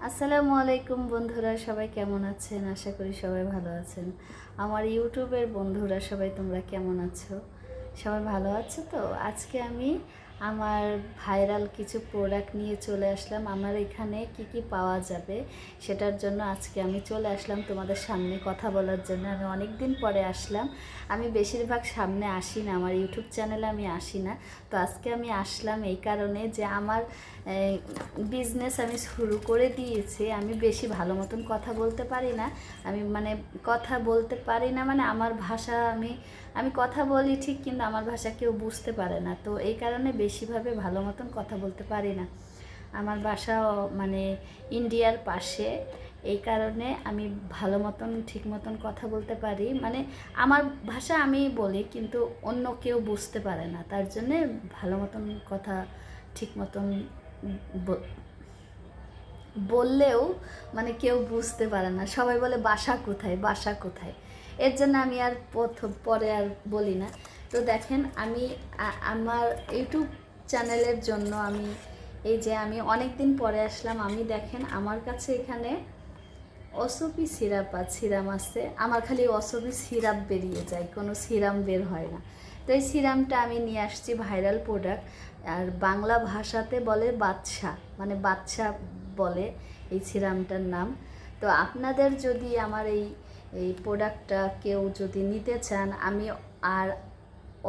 আসসালামু আলাইকুম বন্ধুরা, সবাই কেমন আছেন? আশা করি সবাই ভালো আছেন। আমার ইউটিউবের বন্ধুরা সবাই তোমরা কেমন আছো? সবাই ভালো আছো তো? আজকে আমি আমার ভাইরাল কিছু প্রোডাক্ট নিয়ে চলে আসলাম। আমার এখানে কি কি পাওয়া যাবে সেটার জন্য আজকে আমি চলে আসলাম তোমাদের সামনে কথা বলার জন্য। আমি অনেক দিন পরে আসলাম। আমি বেশিরভাগ সামনে আসি না, আমার ইউটিউব চ্যানেলে আমি আসি না। তো আজকে আমি আসলাম এই কারণে যে আমার বিজনেস আমি শুরু করে দিয়েছি। আমি বেশি ভালো মতন কথা বলতে পারি না। আমি কথা বলতে পারি না, আমার ভাষা আমি কথা বলি ঠিক, কিন্তু আমার ভাষা কেউ বুঝতে পারে না। তো এই কারণে বেশিভাবে ভালো মতন কথা বলতে পারি না। আমার বাসা ইন্ডিয়ার পাশে, এই কারণে আমি ভালো মতন ঠিক মতন কথা বলতে পারি। আমার ভাষা আমি বলি, কিন্তু অন্য কেউ বুঝতে পারে না। তার জন্যে ভালো মতন কথা ঠিক মতন বললেও কেউ বুঝতে পারে না। সবাই বলে বাসা কোথায়, বাসা কোথায়। এর জন্য আমি আর পরে আর বলি না। তো দেখেন, আমি আমার ইউটিউব চ্যানেলের জন্য আমি অনেক দিন পরে আসলাম। আমি দেখেন, আমার কাছে এখানে অসপি সিরাম আছে। আমার খালি অসপি সিরাপ বেরিয়ে যায়, কোনো সিরাম বের হয় না। তো এই সিরামটা আমি নিয়ে আসছি, ভাইরাল প্রোডাক্ট। আর বাংলা ভাষাতে বলে বাদশা, বাদশা বলে এই সিরামটার নাম। তো আপনাদের যদি আমার এই প্রোডাক্টটা কেউ যদি নিতে চান, আমি আর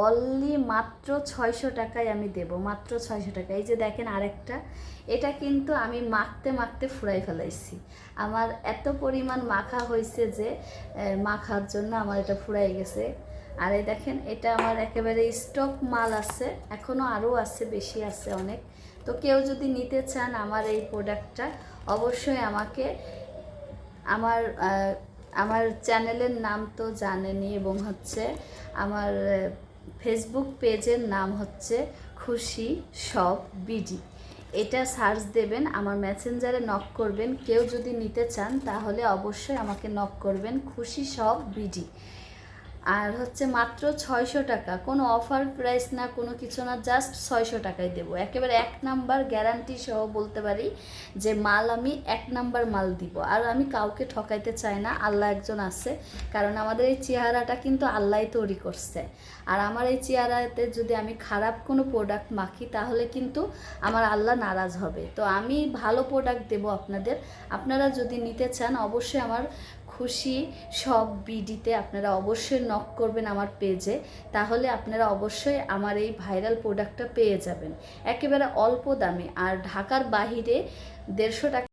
অনলি মাত্র 600 টাকায় আমি দেব, মাত্র 600 টাকা। এই যে দেখেন আরেকটা, এটা কিন্তু আমি মাখতে মাখতে ফুরাই ফেলাইছি। আমার এত পরিমাণ মাখা হয়েছে যে মাখার জন্য আমার এটা ফুরাই গেছে। আর এই দেখেন, এটা আমার একেবারে স্টক মাল আছে, এখনও আরও আছে, বেশি আছে অনেক। তো কেউ যদি নিতে চান আমার এই প্রোডাক্টটা, অবশ্যই আমাকে আমার আমার চ্যানেলের নাম তো জানেনই, এবং আমার ফেসবুক পেজের নাম খুশি সব বিডি। এটা সার্চ দেবেন, আমার মেসেঞ্জারে নক করবেন। কেউ যদি নিতে চান তাহলে অবশ্যই আমাকে নক করবেন, খুশি সব বিডি। আর মাত্র 600 টাকা, কোনো অফার প্রাইস না, কোনো কিছু না, জাস্ট 600 টাকায় দেবো। একেবারে 1 নাম্বার গ্যারান্টি সহ বলতে পারি যে মাল আমি 1 নাম্বার মাল দিব। আর আমি কাউকে ঠকাইতে চাই না, আল্লাহ একজন আছে। কারণ আমাদের এই চেহারাটা কিন্তু আল্লাহই তৈরি করছে। আর আমার এই চেহারাতে যদি আমি খারাপ কোনো প্রোডাক্ট মাখি, তাহলে কিন্তু আমার আল্লাহ নারাজ হবে। তো আমি ভালো প্রোডাক্ট দেব আপনাদের। আপনারা যদি নিতে চান, অবশ্যই আমার খুশি সব বিডিতে আপনারা অবশ্যই নক করবেন আমার পেজে। তাহলে আপনারা অবশ্যই আমার এই ভাইরাল প্রোডাক্টটা পেয়ে যাবেন একেবারে অল্প দামে। আর ঢাকার বাহিরে 150 টাকা